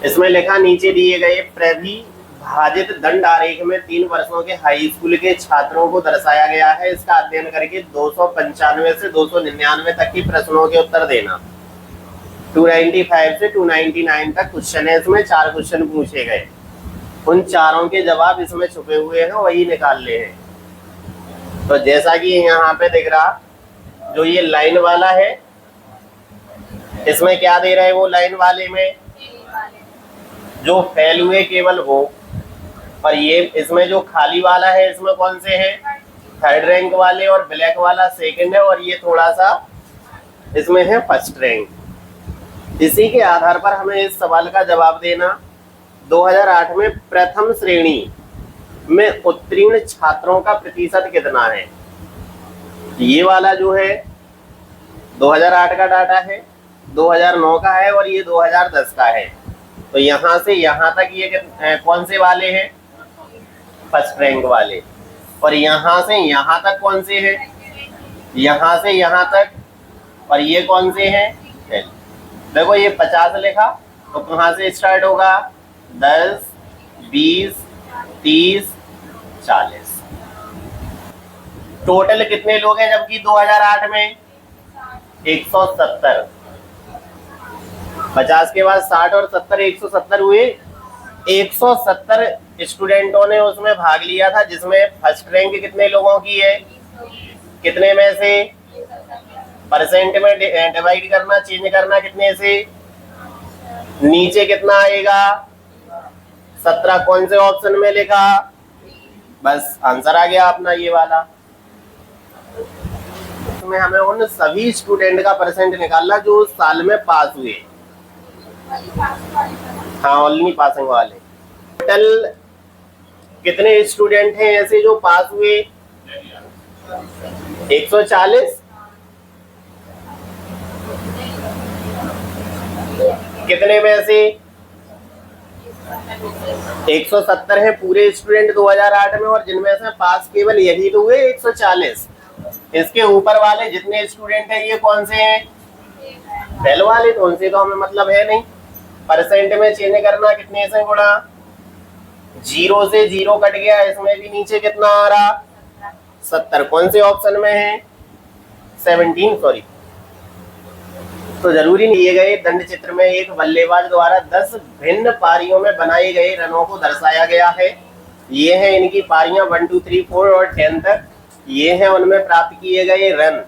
इसमें लिखा नीचे दिए गए प्रतिभाजित दंड आरेख में 3 वर्षों के हाई स्कूल के छात्रों को दर्शाया गया है। इसका अध्ययन करके 295 से 299 तक की प्रश्नों के उत्तर देना। 295 से 299 तक क्वेश्चन है। इसमें 4 क्वेश्चन पूछे गए, उन चारों के जवाब इसमें छुपे हुए हैं, वही निकालने हैं। तो जैसा कि यहाँ पे दिख रहा, जो ये लाइन वाला है इसमें क्या दे रहे हैं, वो लाइन वाले में जो फेल हुए केवल वो, और ये इसमें जो खाली वाला है इसमें कौन से हैं, 3rd रैंक वाले, और ब्लैक वाला 2nd है, और ये थोड़ा सा इसमें है 1st रैंक। इसी के आधार पर हमें इस सवाल का जवाब देना। 2008 में प्रथम श्रेणी में उत्तीर्ण छात्रों का प्रतिशत कितना है। ये वाला जो है 2008 का डाटा है, 2009 का है, और ये 2010 का है। तो यहाँ से यहाँ तक ये कौन से वाले हैं, 1st रैंक वाले, और यहाँ से यहाँ तक कौन से हैं, यहाँ से यहाँ तक, और ये कौन से हैं। देखो ये 50 लिखा, तो कहाँ से स्टार्ट होगा, 10, 20, 30, 40। टोटल कितने लोग हैं जबकि 2008 में 170। 50 के बाद 60 और 70, 170 हुए। 170 स्टूडेंटों ने उसमें भाग लिया था, जिसमें 1st रैंक कितने लोगों की है, कितने में से, परसेंट में डिवाइड करना, चेंज करना, कितने से, नीचे कितना आएगा, 17। कौन से ऑप्शन में लिखा, बस आंसर आ गया अपना ये वाला। इसमें हमें उन सभी स्टूडेंट का परसेंट निकालना जो उस साल में पास हुए। हाँ, ओनली पासिंग वाले। टोटल कितने स्टूडेंट हैं ऐसे जो पास हुए, 140। कितने में से, 170 है पूरे स्टूडेंट 2008 में, और जिनमें से पास केवल यही तो हुए 140। इसके ऊपर वाले जितने स्टूडेंट हैं ये कौन से हैं, फेल वाले, तो उनसे तो हमें मतलब है नहीं। परसेंट में चेंज करना, कितने से गुणा, 0 से 0 कट गया, इसमें भी नीचे कितना आ रहा, 70। कौन से ऑप्शन में है, 17, सॉरी। तो जरूरी दिए गए दंड चित्र में एक बल्लेबाज द्वारा 10 भिन्न पारियों में बनाए गए रनों को दर्शाया गया है। ये है इनकी पारियां 1, 2, 3, 4 और 10 तक। ये है उनमें प्राप्त किए गए रन।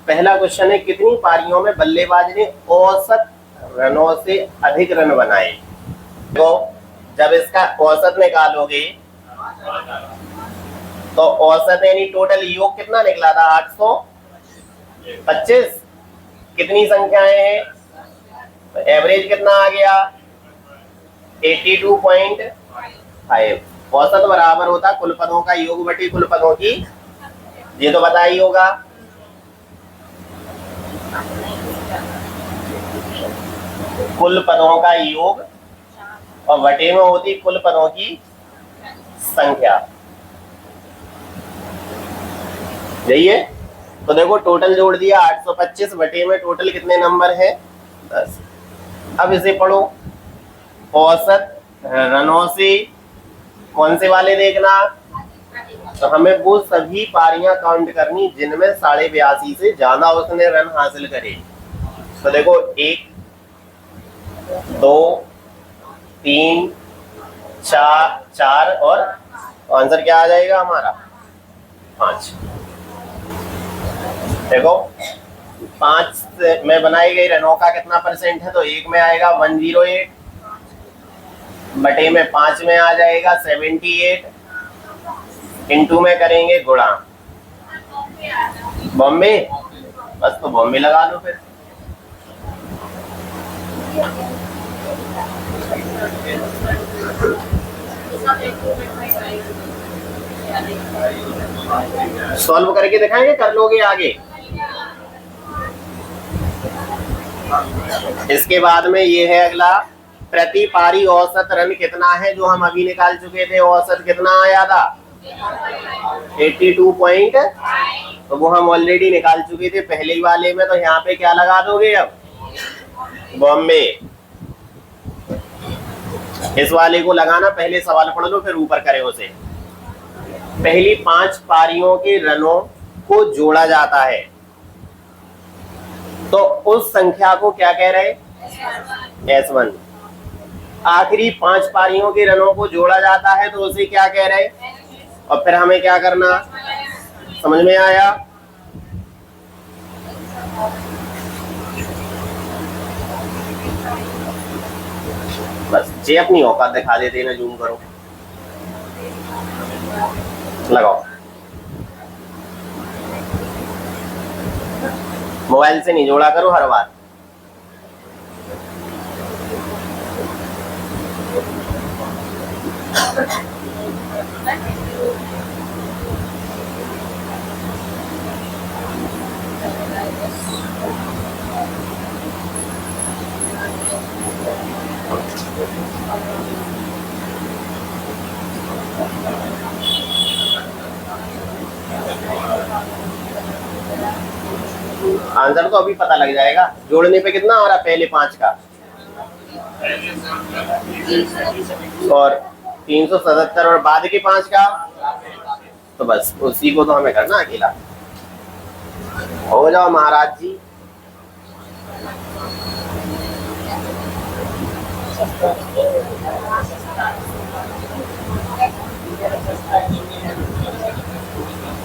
पहला क्वेश्चन है, कितनी पारियों में बल्लेबाज ने औसत रनों से अधिक रन बनाए। तो जब इसका औसत निकालोगे तो औसत यानी टोटल योग कितना निकला था, 825। कितनी संख्याएं हैं, तो एवरेज कितना आ गया, 82.5। औसत बराबर होता कुल पदों का योग बटी कुल पदों की, ये तो पता ही होगा। कुल पदों का योग और बटे में होती कुल पदों की संख्या, यही है। तो देखो टोटल जोड़ दिया 825, बटे में टोटल कितने नंबर है, 10। अब इसे पढ़ो, औसत रनों से कौन से वाले देखना, तो हमें वो सभी पारियां काउंट करनी जिनमें 82.5 से ज्यादा उसने रन हासिल करे। तो देखो 1, 2, 3, 4 और आंसर क्या आ जाएगा हमारा, 5। देखो 5 में बनाई गई रनों का कितना परसेंट है, तो 1 में आएगा 108, बटे में 5 में आ जाएगा 78, इंटू में करेंगे गुणा। बॉम्बे, बस तो बॉम्बे लगा लो फिर। सॉल्व करके दिखाएंगे, कर लोगे आगे। इसके बाद में ये है अगला, प्रति पारी औसत रन कितना है, जो हम अभी निकाल चुके थे। औसत कितना आया था, 82 पॉइंट, तो वो हम ऑलरेडी निकाल चुके थे पहले ही वाले में। तो यहाँ पे क्या लगा दोगे अब, बॉम्बे। इस वाले को लगाना, पहले सवाल पढ़ लो फिर ऊपर करे उसे। पहली 5 पारियों के रनों को जोड़ा जाता है तो उस संख्या को क्या कह रहे हैं? S1। आखिरी 5 पारियों के रनों को जोड़ा जाता है तो उसे क्या कह रहे हैं? और फिर हमें क्या करना, समझ में आया? बस जे अपनी औकात दिखा देते ना, जूम करो, लगाओ। मोबाइल से नहीं जोड़ा करो हर बार। आंसर तो अभी पता लग जाएगा। जोड़ने पे कितना आ रहा पहले 5 का, और 377, और बाद के 5 का, तो बस उसी को तो हमें करना अकेला। हो जाओ महाराज जी।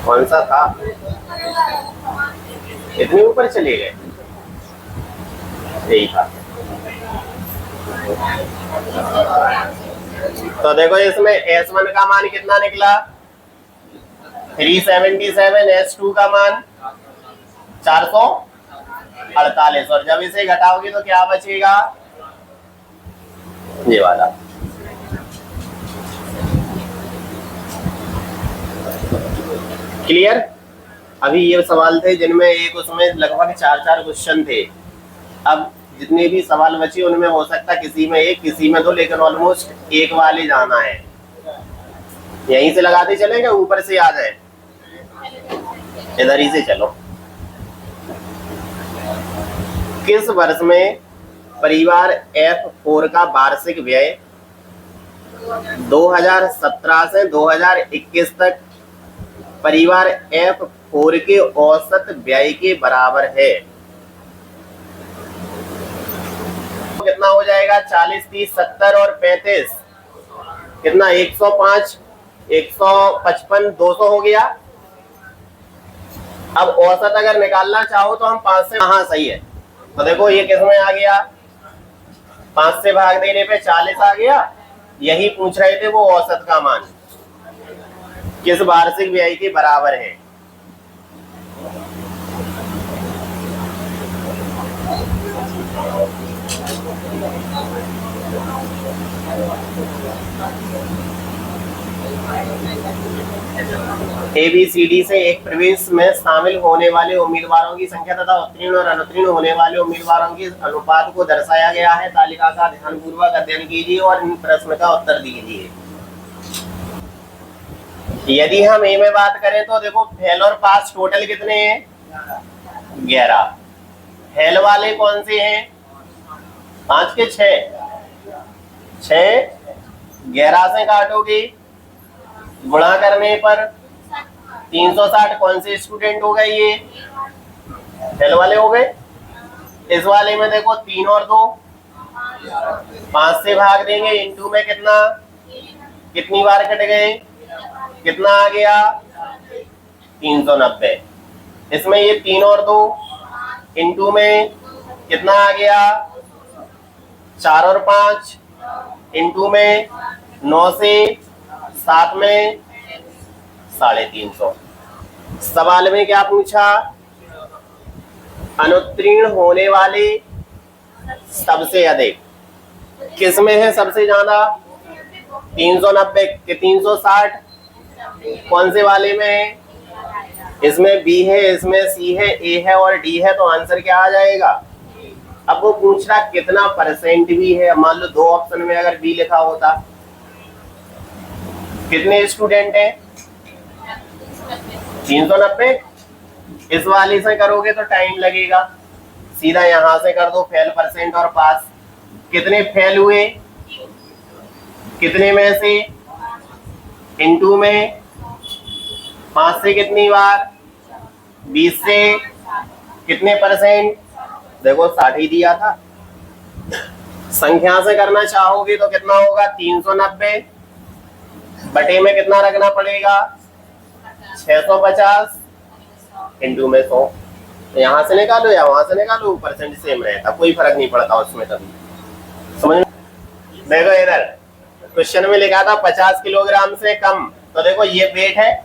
कौन सा था? इतने ऊपर चले गए, यही था। तो देखो इसमें S1 का मान कितना निकला? 377। S2 का मान 448, और जब इसे घटाओगे तो क्या बचेगा? ये वाला। क्लियर? अभी ये सवाल थे जिनमें एक उसमें लगभग 4 क्वेश्चन थे। अब जितने भी सवाल बचे उनमें हो सकता किसी में एक, किसी में दो, लेकिन ऑलमोस्ट एक वाले जाना है। यहीं से लगाते चलेंगे, ऊपर से आ जाए, इधर ही से चलो। किस वर्ष में परिवार F4 का वार्षिक व्यय 2017 से 2021 तक परिवार F4 के औसत व्यय के बराबर है? कितना हो जाएगा? 40, 30, 70 और 35 कितना? 105, 155, 200 हो गया। अब औसत अगर निकालना चाहो तो हम 5 से, हाँ सही है। तो देखो ये किसमें आ गया? 5 से भाग देने पे 40 आ गया। यही पूछ रहे थे वो औसत का मान किस वार्षिक व्यय के बराबर है। ABCD से एक प्रवेश में शामिल होने वाले उम्मीदवारों की संख्या तथा उत्तीर्ण और अनुत्तीर्ण होने वाले उम्मीदवारों के अनुपात को दर्शाया गया है। तालिका का ध्यानपूर्वक अध्ययन कीजिए और इन प्रश्न का उत्तर दीजिए। यदि हम ए में बात करें तो देखो फेल और पास टोटल कितने हैं? 11। फेल वाले कौन से हैं? 5 के 6। 11 से काटोगे, गुणा करने पर 360। कौन से स्टूडेंट हो गए? ये फेल वाले हो गए। इस वाले में देखो 3 और 2, 5 से भाग देंगे, इंटू में कितना, कितनी बार कट गए, कितना आ गया? 390। इसमें ये 3 और 2, इंटू में कितना आ गया? 4 और 5, इंटू में 9 से 7 में 350। सवाल में क्या पूछा? अनुत्तीर्ण होने वाले सबसे अधिक किस में है? सबसे ज्यादा 390 के 360। कौन से वाले में है? इसमें बी है, इसमें सी है, ए है और डी है। तो आंसर क्या आ जाएगा? अब वो पूछ रहा कितना परसेंट भी है। मान लो 2 ऑप्शन में अगर बी लिखा होता, कितने स्टूडेंट हैं? 390। इस वाले से करोगे तो टाइम लगेगा, सीधा यहां से कर दो फेल परसेंट और पास। कितने फेल हुए? कितने में से, इनटू में 5 से कितनी बार, 20 से कितने परसेंट, देखो 60 ही दिया था। संख्या से करना चाहोगे तो कितना होगा, 390 बटे में कितना रखना पड़ेगा, 650 इनटू में 100। तो यहाँ से निकालो या वहां से निकालो, परसेंट सेम रहता, कोई फर्क नहीं पड़ता उसमें कभी। समझ में? देखो इधर क्वेश्चन में लिखा था 50 किलोग्राम से कम, तो देखो ये वेट है,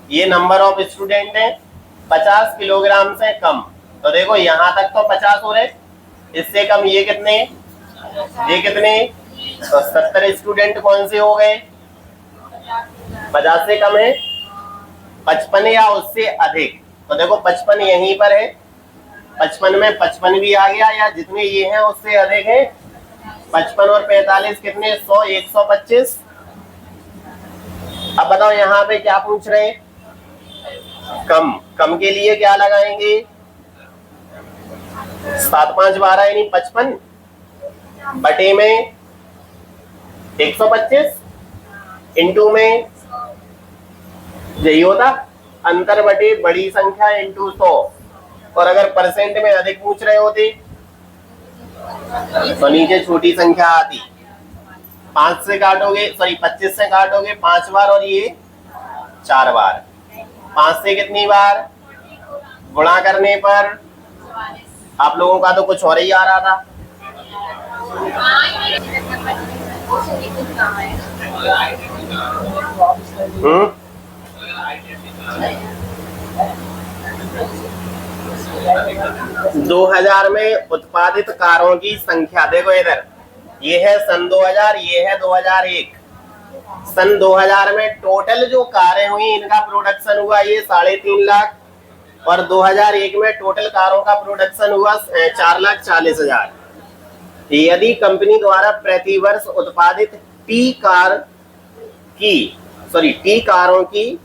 ये नंबर ऑफ स्टूडेंट है, 50 किलोग्राम से कम, तो देखो यहाँ तक तो 50 हो रहे, इससे कम ये कितने, ये कितने, तो 70 स्टूडेंट कौन से हो गए, 50 से कम है, 55 या उससे अधिक, तो देखो 55 यहीं पर है, 55 में 55 भी आ गया, या जितने ये हैं उससे अधिक है, 55 और 45 कितने, 100, 125। अब बताओ यहाँ पे क्या पूछ रहे हैं, कम, कम के लिए क्या लगाएंगे, 7 5 12 यानी 55 बटे में 125 इनटू में, यही होता अंतर बटे बड़ी संख्या इनटू 100। और अगर परसेंट में अधिक पूछ रहे होते तो नीचे छोटी संख्या आती, 5 से काटोगे, सॉरी 25 से काटोगे 5 बार और ये 4 बार, 5 से कितनी बार, गुणा करने पर आप लोगों का तो कुछ और ही आ रहा था। हम्म, 2000 में उत्पादित कारों की संख्या, देखो इधर ये है सन 2000, ये है 2001। सन 2000 में टोटल जो कारें हुई इनका प्रोडक्शन हुआ ये 3.5 लाख, और 2001 में टोटल कारों का प्रोडक्शन हुआ 4,40,000। यदि कंपनी द्वारा प्रति वर्ष उत्पादित टी कारों की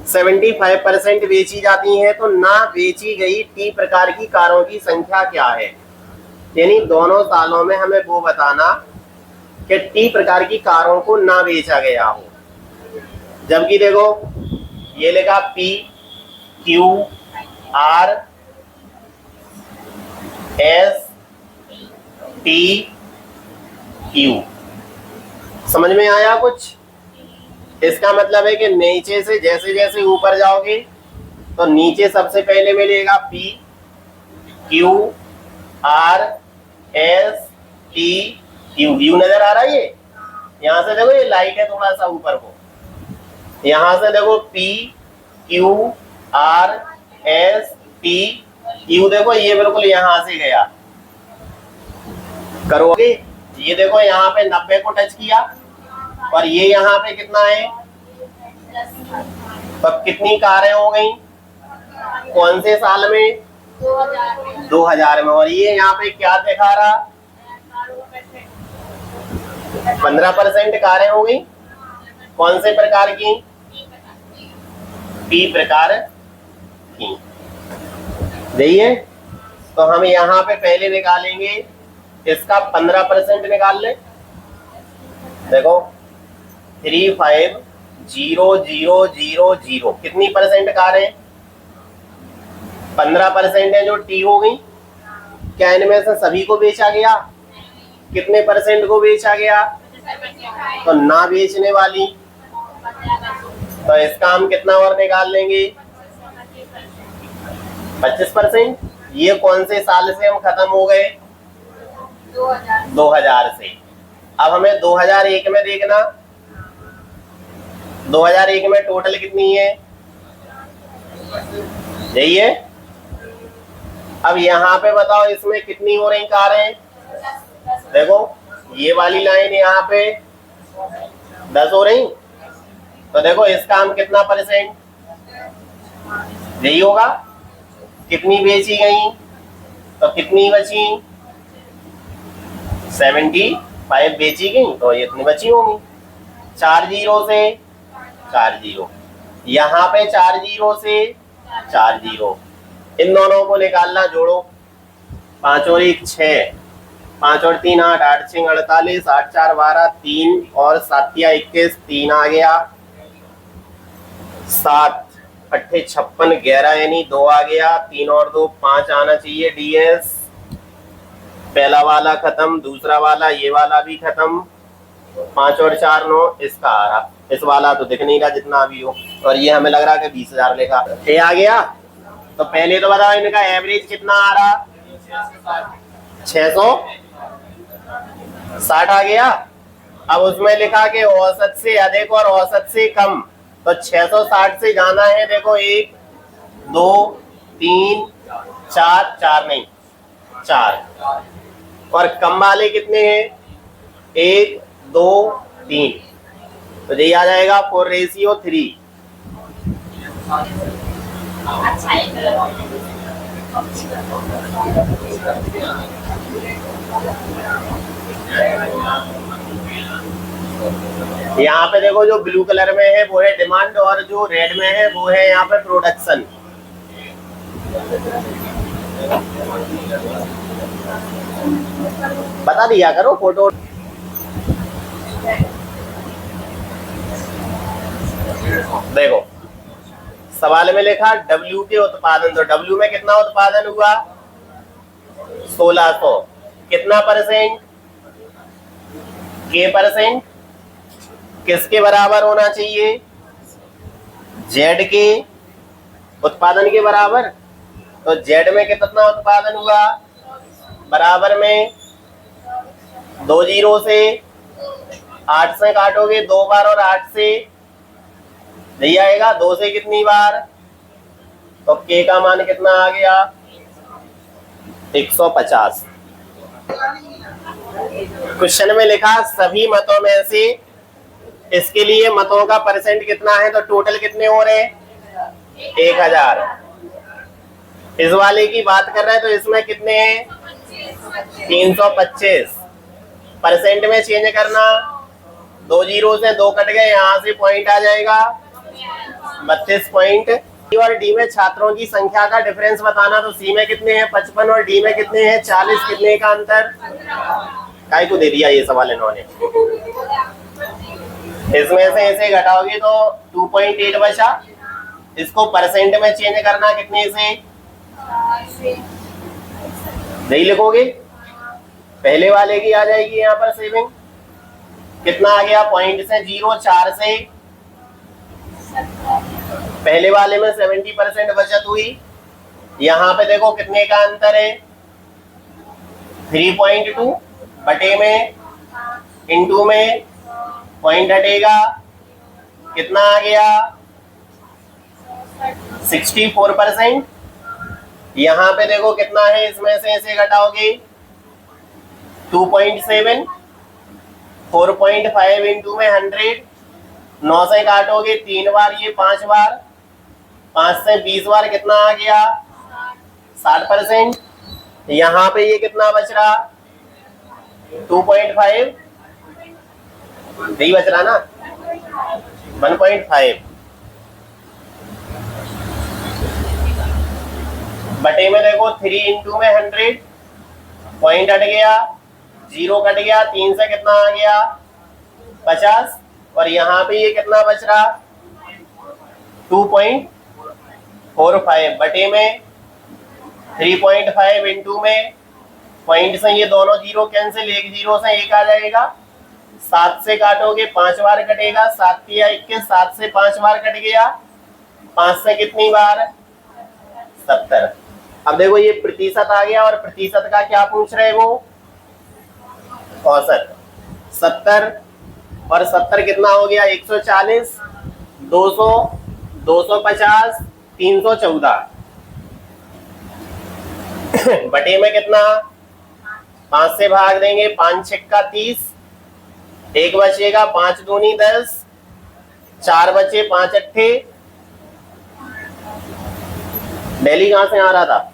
75% बेची जाती हैं, तो ना बेची गई टी प्रकार की कारों की संख्या क्या है। यानी दोनों सालों में हमें वो बताना कि टी प्रकार की कारों को ना बेचा गया हो। जबकि देखो ये लिखा P Q R S T Q, समझ में आया कुछ? इसका मतलब है कि नीचे से जैसे जैसे ऊपर जाओगे तो नीचे सबसे पहले मिलेगा P Q R S T Q. You नजर आ रहा है ये, यहां से देखो ये लाइट है थोड़ा सा ऊपर को, यहां से देखो P Q R S T Q, देखो ये बिल्कुल यहां से गया, करोगे ये देखो यहाँ पे 90 को टच किया, और ये यहाँ पे कितना है, तो कितनी कारें हो गई, कौन से साल में, 2000 में। और ये यहाँ पे क्या दिखा रहा, 15% कारें हो गई, कौन से प्रकार की, पी प्रकार की। देखिए तो हम यहाँ पे पहले निकालेंगे इसका 15% निकाल ले, देखो 350000 कितनी परसेंट कार है, 15% है जो टी हो गई। क्या इनमें से सभी को बेचा गया, कितने परसेंट को बेचा गया, तो ना बेचने वाली, तो इसका हम कितना और निकाल लेंगे, 25%। ये कौन से साल से हम खत्म हो गए, 2000 से। अब हमें 2001 में देखना, 2001 में टोटल कितनी है, यही है। अब यहाँ पे बताओ इसमें कितनी हो रही कारें, देखो ये वाली लाइन यहाँ पे 10 हो रही, तो देखो इसका हम कितना परसेंट, यही होगा, कितनी बेची गई, तो कितनी बची, 75 बेची गई, तो ये इतनी बची होंगी। 4 जीरो से 4 जीरो, यहाँ पे 4 जीरो से 4 जीरो, इन दोनों को निकालना, जोड़ो, 5 और 1 6, 5 और 3 8, 8 6 48, 8 4 12, 3 और 7 21, 3 आ गया, 7 8 56, 11 यानी 2 आ गया, 3 और 2 5 आना चाहिए डीएस। पहला वाला खत्म, दूसरा वाला ये वाला भी खत्म, 5 और 4 9, इसका आ रहा, इस वाला तो दिख नहीं रहा जितना भी हो, और ये हमें लग रहा है कि 20,000 लिखा। ये आ गया। तो पहले तो बताओ इनका एवरेज कितना आ रहा, 660 आ गया। अब उसमें लिखा कि औसत से अधिक और औसत से कम, तो 660 से जाना है, देखो 1 2 3 4, 4 नहीं 4, और कम वाले कितने हैं, 1 2 3, तो यही आ जाएगा 4:3। यहाँ पे देखो जो ब्लू कलर में है वो है डिमांड, और जो रेड में है वो है यहाँ पे प्रोडक्शन। बता दिया करो फोटो। देखो सवाल में लिखा W के उत्पादन, तो W में कितना उत्पादन हुआ, 1600, कितना परसेंट, K%, किसके बराबर होना चाहिए, Z के उत्पादन के बराबर। तो Z में कितना उत्पादन हुआ, बराबर में 2 जीरो से 8 से काटोगे 2 बार, और 8 से नहीं आएगा, 2 से कितनी बार, तो K का मान कितना आ गया, 150। क्वेश्चन में लिखा सभी मतों में से, इसके लिए मतों का परसेंट कितना है, तो टोटल कितने हो रहे, 1000। इस वाले की बात कर रहे हैं, तो इसमें कितने हैं, 325। परसेंट में चेंज करना, 2 जीरो से 2 कट गए, यहाँ से पॉइंट आ जाएगा 32 पॉइंट। सी और डी में छात्रों की संख्या का डिफरेंस बताना, तो सी में कितने हैं 55 और डी में कितने हैं 40, कितने का अंतर, काय को दे दिया ये सवाल इन्होंने। इसमें से इसे घटाओगे तो 2.8 बचा, इसको परसेंट में चेंज करना, कितने से नहीं लिखोगे, पहले वाले की आ जाएगी यहाँ पर सेविंग, कितना आ गया, पॉइंट से 0, 4 से पहले वाले में 70% बचत हुई। यहाँ पे देखो कितने का अंतर है, 3.2 बटे में इनटू में पॉइंट हटेगा, कितना आ गया 64%। यहाँ पे देखो कितना है, इसमें से इसे घटाओगे 2.7, 4.5 इंटू में 100, 9 से काटोगे 3 बार, ये 5 बार, 5 से 20 बार, कितना आ गया 60%। यहाँ पे ये कितना बच रहा, 2.5 नहीं बच रहा ना, 1.5 बटे में देखो 3 इंटू में 100, पॉइंट हट गया, 0 कट गया, 3 से कितना आ गया 50, और यहाँ पे ये कितना बच रहा 2.45 बटे में 3.5 इंटू में पॉइंट से ये दोनों जीरो कैंसिल, 1 जीरो से 1 आ जाएगा, 7 से काटोगे 5 बार कटेगा, 7 या 21, 7 से 5 बार कट गया, 5 से कितनी बार 70। अब देखो ये प्रतिशत आ गया, और प्रतिशत का क्या पूछ रहे वो, औसत 70, और 70 कितना हो गया 140, 200, 250, 314 बटे में कितना, 5 से भाग देंगे, 5 छक्का 30, 1 बचेगा, 5 दूनी 10, 4 बचे, 5 अट्ठे, दिल्ली कहाँ से आ रहा था।